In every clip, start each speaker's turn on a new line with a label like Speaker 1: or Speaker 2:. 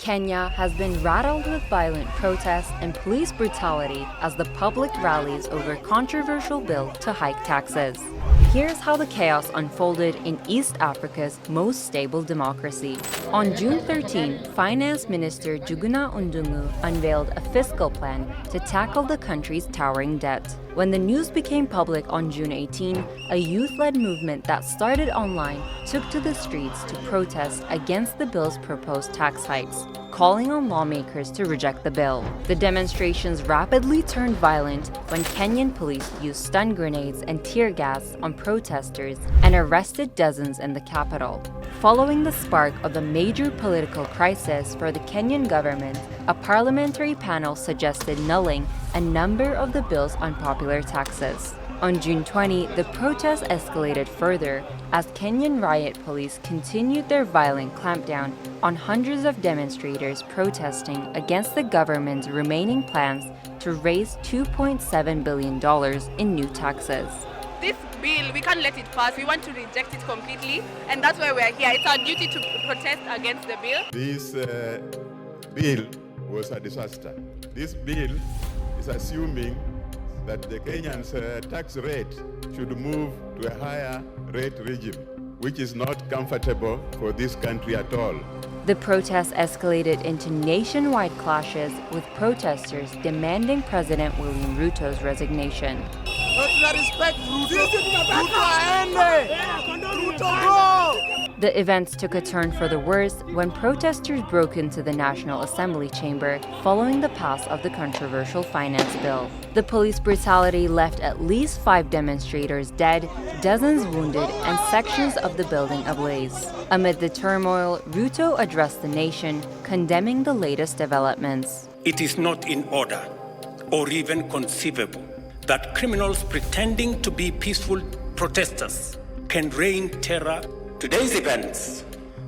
Speaker 1: Kenya has been rattled with violent protests and police brutality as the public rallies over controversial bill to hike taxes. Here's how the chaos unfolded in East Africa's most stable democracy. On June 13, Finance Minister Juguna Undungu unveiled a fiscal plan to tackle the country's towering debt. When the news became public on June 18, a youth-led movement that started online took to the streets to protest against the bill's proposed tax hikes, calling on lawmakers to reject the bill. The demonstrations rapidly turned violent when Kenyan police used stun grenades and tear gas on protesters and arrested dozens in the capital. Following the spark of the major political crisis for the Kenyan government, a parliamentary panel suggested nulling a number of the bill's unpopular taxes. On June 20, the protests escalated further as Kenyan riot police continued their violent clampdown on hundreds of demonstrators protesting against the government's remaining plans to raise $2.7 billion in new taxes.
Speaker 2: This bill, we can't let it pass. We want to reject it completely, and that's why we are here. It's our duty to protest against the bill.
Speaker 3: This bill was a disaster. This bill is assuming that the Kenyans' tax rate should move to a higher rate regime, which is not comfortable for this country at all.
Speaker 1: The protests escalated into nationwide clashes, with protesters demanding President William Ruto's resignation. The events took a turn for the worse when protesters broke into the National Assembly chamber following the pass of the controversial finance bill. The police brutality left at least 5 demonstrators dead, dozens wounded, and sections of the building ablaze. Amid the turmoil, Ruto addressed the nation, condemning the latest developments.
Speaker 4: It is not in order or even conceivable that criminals pretending to be peaceful protesters can rain terror. Today's events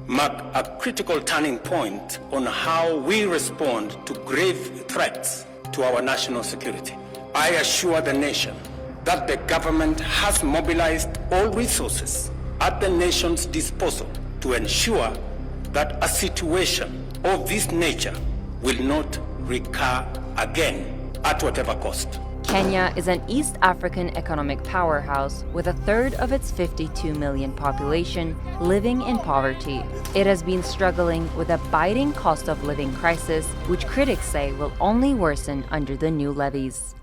Speaker 4: mark a critical turning point on how we respond to grave threats to our national security. I assure the nation that the government has mobilized all resources at the nation's disposal to ensure that a situation of this nature will not recur again at whatever cost.
Speaker 1: Kenya is an East African economic powerhouse with a third of its 52 million population living in poverty. It has been struggling with a biting cost of living crisis, which critics say will only worsen under the new levies.